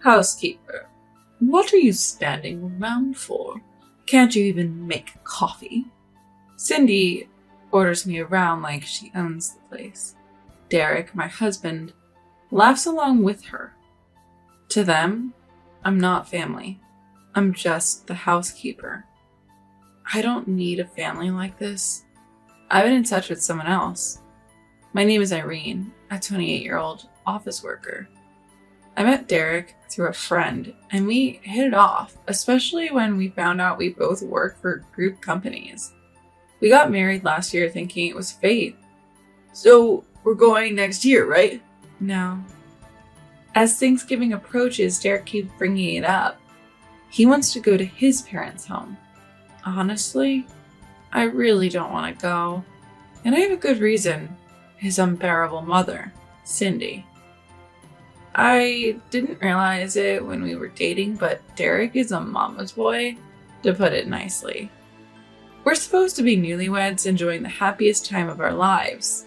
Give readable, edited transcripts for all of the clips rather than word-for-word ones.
Housekeeper, what are you standing around for? Can't you even make coffee? Cindy orders me around like she owns the place. Derek, my husband, laughs along with her. To them, I'm not family. I'm just the housekeeper. I don't need a family like this. I've been in touch with someone else. My name is Irene, a 28-year-old office worker. I met Derek through a friend, and we hit it off, especially when we found out we both work for group companies. We got married last year thinking it was fate. So, we're going next year, right? No. As Thanksgiving approaches, Derek keeps bringing it up. He wants to go to his parents' home. Honestly, I really don't want to go. And I have a good reason. His unbearable mother, Cindy. I didn't realize it when we were dating, but Derek is a mama's boy, to put it nicely. We're supposed to be newlyweds enjoying the happiest time of our lives.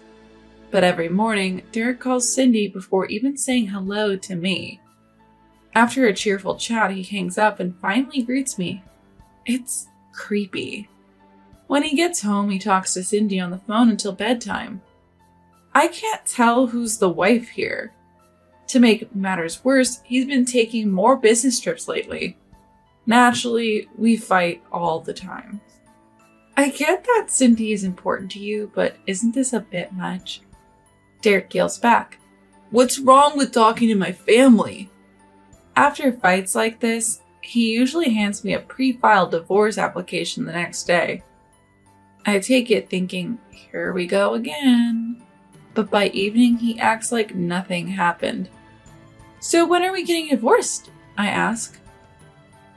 But every morning, Derek calls Cindy before even saying hello to me. After a cheerful chat, he hangs up and finally greets me. It's creepy. When he gets home, he talks to Cindy on the phone until bedtime. I can't tell who's the wife here. To make matters worse, he's been taking more business trips lately. Naturally, we fight all the time. I get that Cindy is important to you, but isn't this a bit much? Derek yells back. What's wrong with talking to my family? After fights like this, he usually hands me a pre-filed divorce application the next day. I take it thinking, here we go again. But by evening, he acts like nothing happened. So when are we getting divorced? I ask.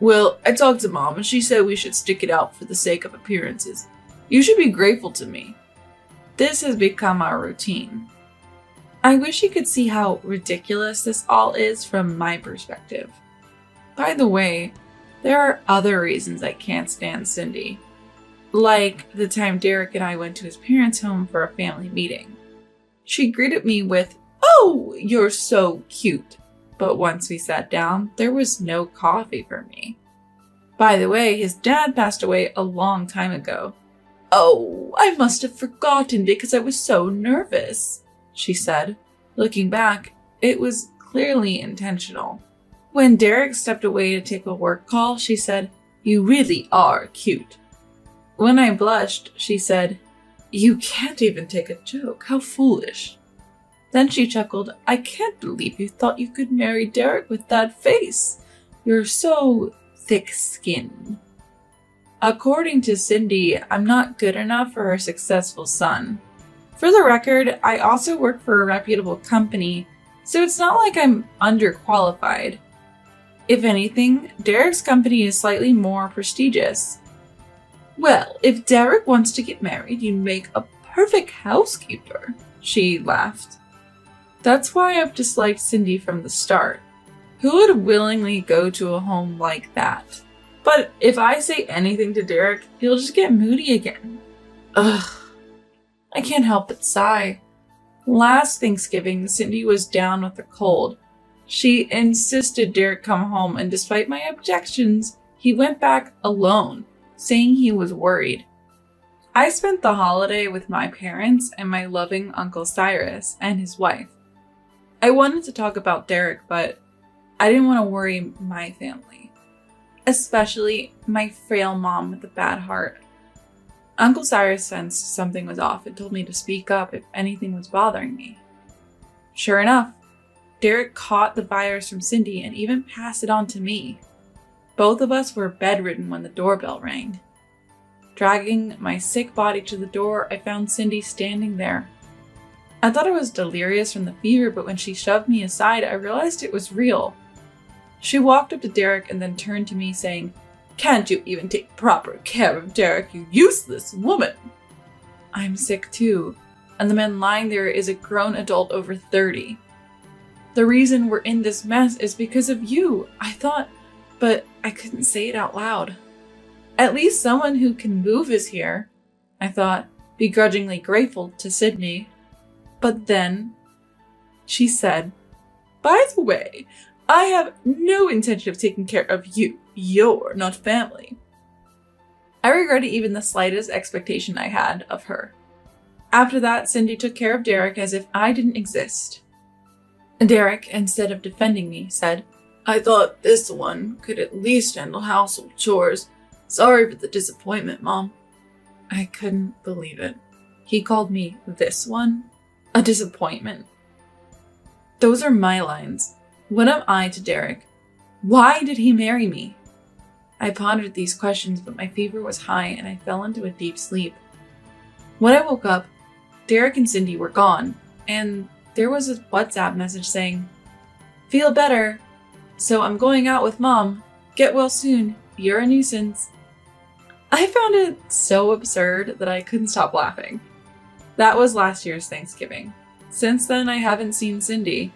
Well, I talked to Mom and she said we should stick it out for the sake of appearances. You should be grateful to me. This has become our routine. I wish you could see how ridiculous this all is from my perspective. By the way, there are other reasons I can't stand Cindy. Like the time Derek and I went to his parents' home for a family meeting. She greeted me with, "Oh, you're so cute." But once we sat down, there was no coffee for me. By the way, his dad passed away a long time ago. "Oh, I must have forgotten because I was so nervous," she said. Looking back, it was clearly intentional. When Derek stepped away to take a work call, she said, "You really are cute." When I blushed, she said, "You can't even take a joke. How foolish." Then she chuckled, "I can't believe you thought you could marry Derek with that face. You're so thick-skinned." According to Cindy, I'm not good enough for her successful son. For the record, I also work for a reputable company, so it's not like I'm underqualified. If anything, Derek's company is slightly more prestigious. "Well, if Derek wants to get married, you'd make a perfect housekeeper," she laughed. That's why I've disliked Cindy from the start. Who would willingly go to a home like that? But if I say anything to Derek, he'll just get moody again. Ugh. I can't help but sigh. Last Thanksgiving, Cindy was down with a cold. She insisted Derek come home, and despite my objections, he went back alone, saying he was worried. I spent the holiday with my parents and my loving Uncle Cyrus and his wife. I wanted to talk about Derek, but I didn't want to worry my family, especially my frail mom with a bad heart. Uncle Cyrus sensed something was off and told me to speak up if anything was bothering me. Sure enough, Derek caught the virus from Cindy and even passed it on to me. Both of us were bedridden when the doorbell rang. Dragging my sick body to the door, I found Cindy standing there. I thought I was delirious from the fever, but when she shoved me aside, I realized it was real. She walked up to Derek and then turned to me saying, "Can't you even take proper care of Derek, you useless woman?" I'm sick too, and the man lying there is a grown adult over 30. The reason we're in this mess is because of you, I thought, but I couldn't say it out loud. At least someone who can move is here, I thought, begrudgingly grateful to Sydney. But then she said, "By the way, I have no intention of taking care of you. You're not family. I regretted even the slightest expectation I had of her. After that, Cindy took care of Derek as if I didn't exist. Derek, instead of defending me, said, I thought this one could at least handle household chores. Sorry for the disappointment, Mom. I couldn't believe it. He called me this one? A disappointment. Those are my lines. What am I to Derek? Why did he marry me? I pondered these questions, but my fever was high and I fell into a deep sleep. When I woke up, Derek and Cindy were gone, and there was a WhatsApp message saying, Feel better. So I'm going out with Mom. Get well soon. You're a nuisance. I found it so absurd that I couldn't stop laughing. That was last year's Thanksgiving. Since then, I haven't seen Cindy.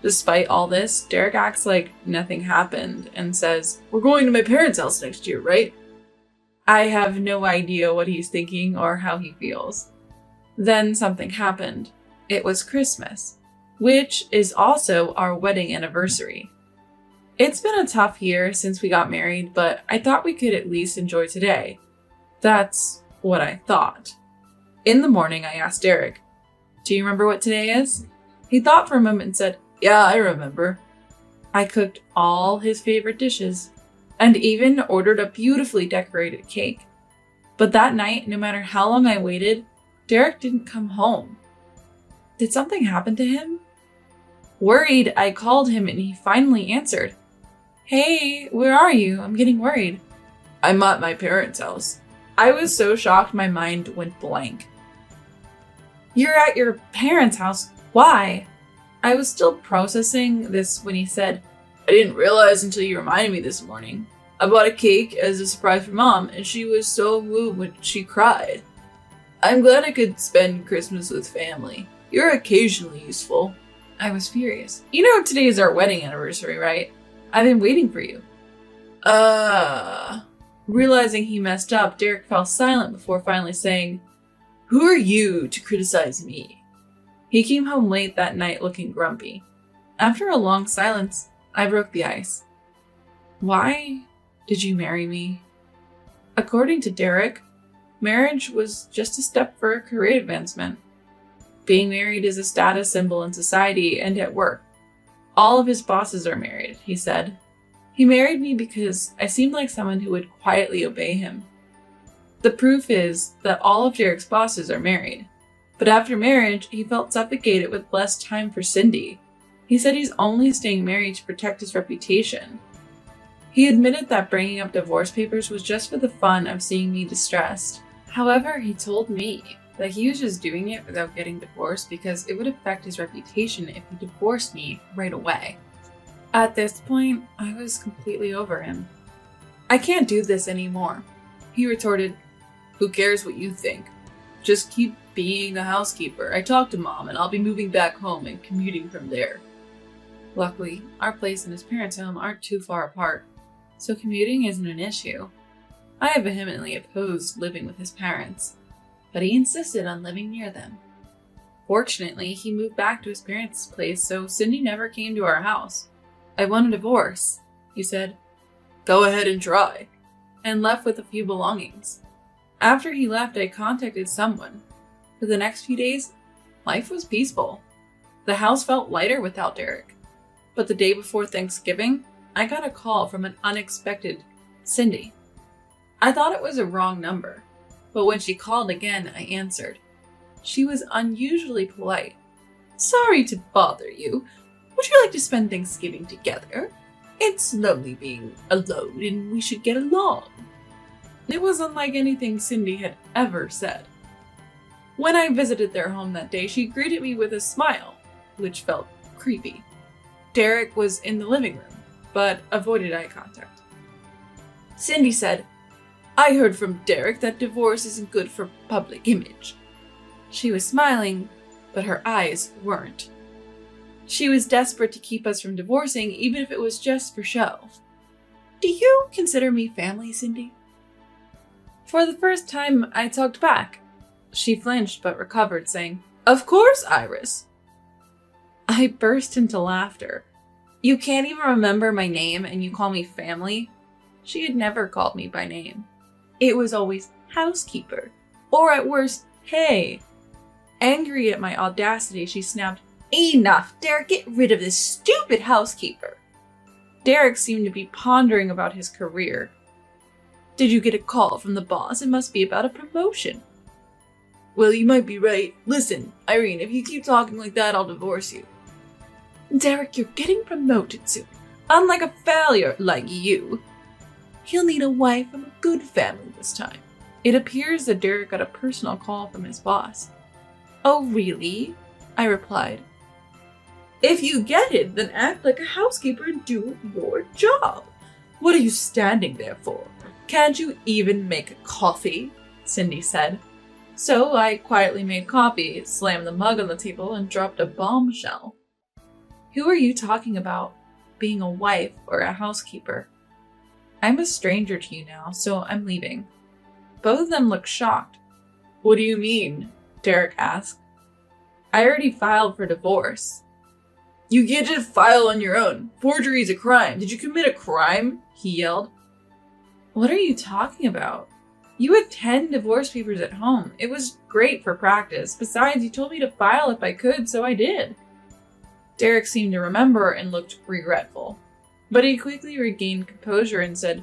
Despite all this, Derek acts like nothing happened and says, We're going to my parents' house next year, right? I have no idea what he's thinking or how he feels. Then something happened. It was Christmas, which is also our wedding anniversary. It's been a tough year since we got married, but I thought we could at least enjoy today. That's what I thought. In the morning, I asked Derek, Do you remember what today is? He thought for a moment and said, Yeah, I remember. I cooked all his favorite dishes and even ordered a beautifully decorated cake. But that night, no matter how long I waited, Derek didn't come home. Did something happen to him? Worried, I called him and he finally answered. Hey, where are you? I'm getting worried. I'm at my parents' house. I was so shocked my mind went blank. You're at your parents' house? Why? I was still processing this when he said, I didn't realize until you reminded me this morning. I bought a cake as a surprise for Mom, and she was so moved when she cried. I'm glad I could spend Christmas with family. You're occasionally useful. I was furious. You know today is our wedding anniversary, right? I've been waiting for you. Realizing he messed up, Derek fell silent before finally saying, Who are you to criticize me? He came home late that night looking grumpy. After a long silence, I broke the ice. Why did you marry me? According to Derek, marriage was just a step for a career advancement. Being married is a status symbol in society and at work. All of his bosses are married, he said. He married me because I seemed like someone who would quietly obey him. The proof is that all of Derek's bosses are married. But after marriage, he felt suffocated with less time for Cindy. He said he's only staying married to protect his reputation. He admitted that bringing up divorce papers was just for the fun of seeing me distressed. However, he told me that he was just doing it without getting divorced because it would affect his reputation if he divorced me right away. At this point, I was completely over him. I can't do this anymore. He retorted, Who cares what you think? Just keep being a housekeeper. I talked to Mom and I'll be moving back home and commuting from there. Luckily, our place and his parents' home aren't too far apart, so commuting isn't an issue. I vehemently opposed living with his parents, but he insisted on living near them. Fortunately, he moved back to his parents' place, so Cindy never came to our house. I want a divorce, he said. Go ahead and try, and left with a few belongings. After he left, I contacted someone. For the next few days, life was peaceful. The house felt lighter without Derek. But the day before Thanksgiving, I got a call from an unexpected Cindy. I thought it was a wrong number, but when she called again, I answered. She was unusually polite. Sorry to bother you. Would you like to spend Thanksgiving together? It's lonely being alone and we should get along. It was unlike anything Cindy had ever said. When I visited their home that day, she greeted me with a smile, which felt creepy. Derek was in the living room, but avoided eye contact. Cindy said, I heard from Derek that divorce isn't good for public image. She was smiling, but her eyes weren't. She was desperate to keep us from divorcing, even if it was just for show. Do you consider me family, Cindy? For the first time, I talked back. She flinched but recovered, saying, Of course, Iris. I burst into laughter. You can't even remember my name and you call me family? She had never called me by name. It was always housekeeper, or at worst, hey. Angry at my audacity, she snapped, Enough, Derek, get rid of this stupid housekeeper. Derek seemed to be pondering about his career. Did you get a call from the boss? It must be about a promotion. Well, you might be right. Listen, Irene, if you keep talking like that, I'll divorce you. Derek, you're getting promoted soon. Unlike a failure like you. He'll need a wife from a good family this time. It appears that Derek got a personal call from his boss. Oh, really? I replied. If you get it, then act like a housekeeper and do your job. What are you standing there for? Can't you even make coffee? Cindy said. So I quietly made coffee, slammed the mug on the table, and dropped a bombshell. Who are you talking about? Being a wife or a housekeeper? I'm a stranger to you now, so I'm leaving. Both of them looked shocked. What do you mean? Derek asked. I already filed for divorce. You can't just file on your own. Forgery is a crime. Did you commit a crime? He yelled. What are you talking about? You had 10 divorce papers at home. It was great for practice. Besides, you told me to file if I could, so I did. Derek seemed to remember and looked regretful. But he quickly regained composure and said,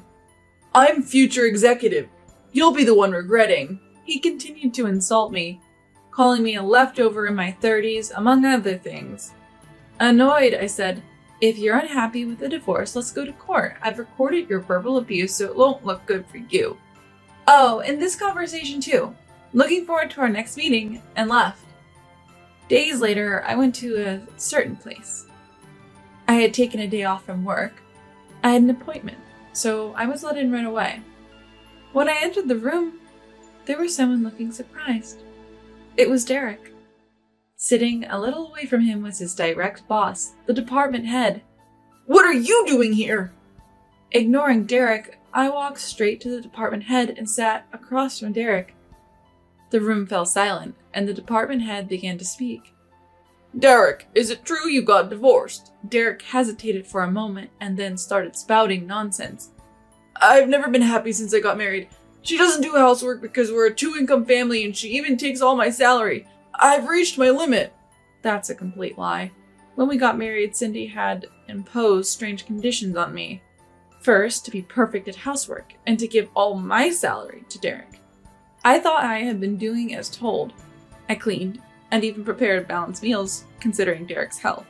I'm future executive. You'll be the one regretting. He continued to insult me, calling me a leftover in my 30s, among other things. Annoyed, I said, if you're unhappy with the divorce, let's go to court. I've recorded your verbal abuse, so it won't look good for you. Oh, and this conversation too. Looking forward to our next meeting, and left. Days later, I went to a certain place. I had taken a day off from work. I had an appointment, so I was let in right away. When I entered the room, there was someone looking surprised. It was Derek. Sitting a little away from him was his direct boss, the department head. What are you doing here? Ignoring Derek, I walked straight to the department head and sat across from Derek. The room fell silent, and the department head began to speak. Derek, is it true you got divorced? Derek hesitated for a moment and then started spouting nonsense. I've never been happy since I got married. She doesn't do housework because we're a two-income family and she even takes all my salary. I've reached my limit. That's a complete lie. When we got married, Cindy had imposed strange conditions on me. First, to be perfect at housework and to give all my salary to Derek. I thought I had been doing as told. I cleaned and even prepared balanced meals, considering Derek's health.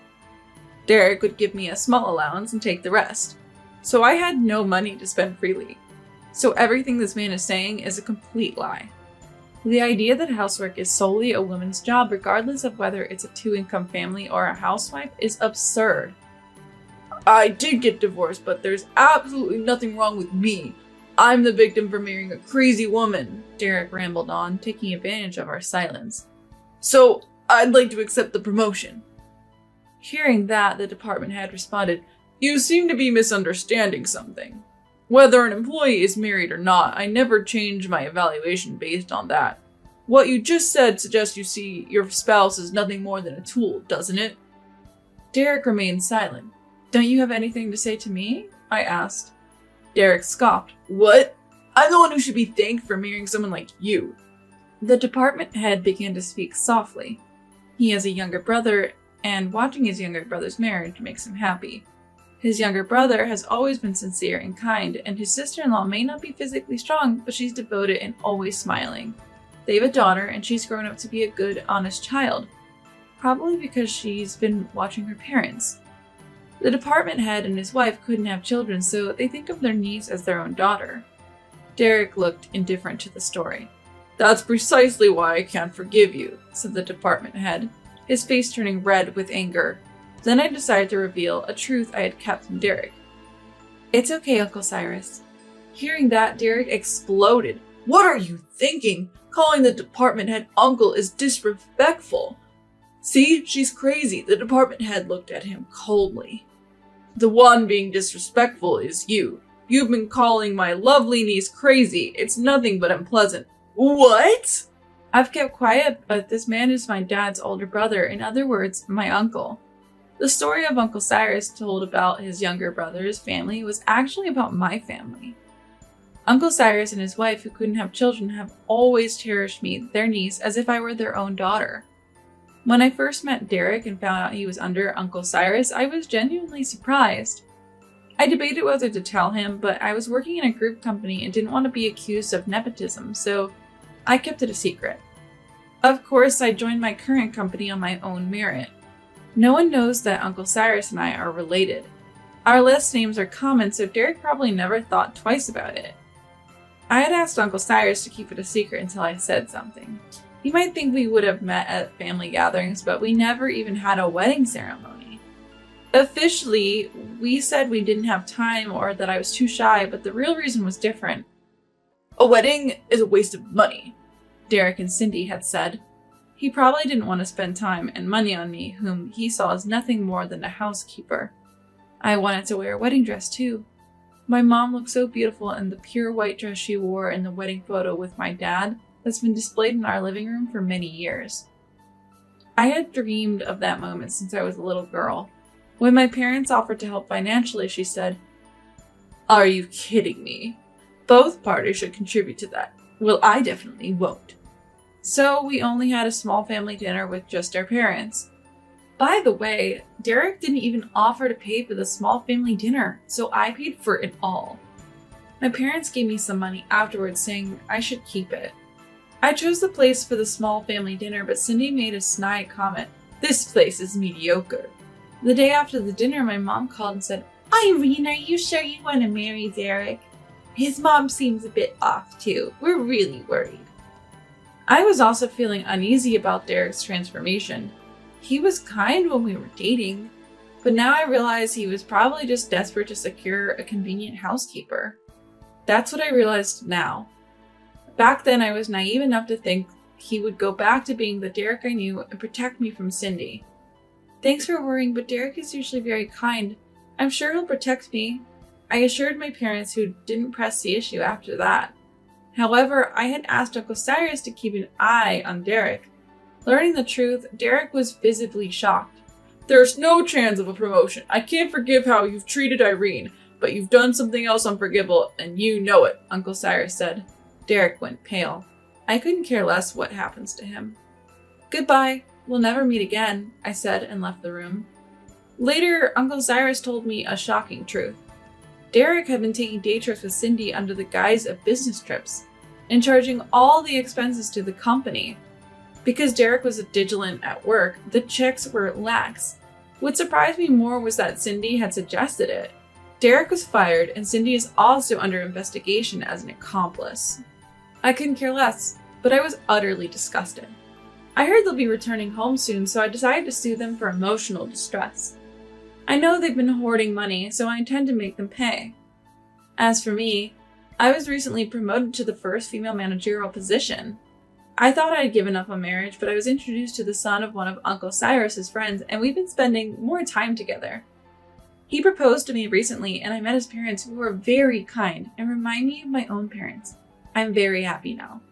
Derek would give me a small allowance and take the rest. So I had no money to spend freely. So everything this man is saying is a complete lie. The idea that housework is solely a woman's job, regardless of whether it's a two-income family or a housewife, is absurd. I did get divorced, but there's absolutely nothing wrong with me. I'm the victim for marrying a crazy woman, Derek rambled on, taking advantage of our silence. So, I'd like to accept the promotion. Hearing that, the department head responded, You seem to be misunderstanding something. Whether an employee is married or not, I never change my evaluation based on that. What you just said suggests you see your spouse as nothing more than a tool, doesn't it? Derek remained silent. Don't you have anything to say to me? I asked. Derek scoffed. What? I'm the one who should be thanked for marrying someone like you. The department head began to speak softly. He has a younger brother, and watching his younger brother's marriage makes him happy. His younger brother has always been sincere and kind, and his sister-in-law may not be physically strong, but she's devoted and always smiling. They have a daughter, and she's grown up to be a good, honest child. Probably because she's been watching her parents. The department head and his wife couldn't have children, so they think of their niece as their own daughter. Derek looked indifferent to the story. That's precisely why I can't forgive you, said the department head, his face turning red with anger. Then I decided to reveal a truth I had kept from Derek. It's okay, Uncle Cyrus. Hearing that, Derek exploded. What are you thinking? Calling the department head uncle is disrespectful. See, she's crazy. The department head looked at him coldly. The one being disrespectful is you. You've been calling my lovely niece crazy. It's nothing but unpleasant. What? I've kept quiet, but this man is my dad's older brother. In other words, my uncle. The story of Uncle Cyrus told about his younger brother's family was actually about my family. Uncle Cyrus and his wife, who couldn't have children, have always cherished me, their niece, as if I were their own daughter. When I first met Derek and found out he was under Uncle Cyrus, I was genuinely surprised. I debated whether to tell him, but I was working in a group company and didn't want to be accused of nepotism, so I kept it a secret. Of course, I joined my current company on my own merit. No one knows that Uncle Cyrus and I are related. Our last names are common, so Derek probably never thought twice about it. I had asked Uncle Cyrus to keep it a secret until I said something. You might think we would have met at family gatherings, but we never even had a wedding ceremony. Officially, we said we didn't have time or that I was too shy, but the real reason was different. "A wedding is a waste of money," Derek and Cindy had said. He probably didn't want to spend time and money on me, whom he saw as nothing more than a housekeeper. I wanted to wear a wedding dress too. My mom looked so beautiful in the pure white dress she wore in the wedding photo with my dad that's been displayed in our living room for many years. I had dreamed of that moment since I was a little girl. When my parents offered to help financially, she said, "Are you kidding me? Both parties should contribute to that." "Well, I definitely won't." So we only had a small family dinner with just our parents. By the way, Derek didn't even offer to pay for the small family dinner, so I paid for it all. My parents gave me some money afterwards, saying I should keep it. I chose the place for the small family dinner, but Cindy made a snide comment. "This place is mediocre." The day after the dinner, my mom called and said, "Irene, are you sure you want to marry Derek? His mom seems a bit off too. We're really worried." I was also feeling uneasy about Derek's transformation. He was kind when we were dating, but now I realize he was probably just desperate to secure a convenient housekeeper. That's what I realized now. Back then, I was naive enough to think he would go back to being the Derek I knew and protect me from Cindy. "Thanks for worrying, but Derek is usually very kind. I'm sure he'll protect me," I assured my parents, who didn't press the issue after that. However, I had asked Uncle Cyrus to keep an eye on Derek. Learning the truth, Derek was visibly shocked. "There's no chance of a promotion. I can't forgive how you've treated Irene, but you've done something else unforgivable, and you know it," Uncle Cyrus said. Derek went pale. I couldn't care less what happens to him. "Goodbye. We'll never meet again," I said and left the room. Later, Uncle Cyrus told me a shocking truth. Derek had been taking day trips with Cindy under the guise of business trips and charging all the expenses to the company. Because Derek was vigilant at work, the checks were lax. What surprised me more was that Cindy had suggested it. Derek was fired, and Cindy is also under investigation as an accomplice. I couldn't care less, but I was utterly disgusted. I heard they'll be returning home soon, so I decided to sue them for emotional distress. I know they've been hoarding money, so I intend to make them pay. As for me, I was recently promoted to the first female managerial position. I thought I had given up on marriage, but I was introduced to the son of one of Uncle Cyrus's friends, and we've been spending more time together. He proposed to me recently, and I met his parents, who were very kind and remind me of my own parents. I'm very happy now.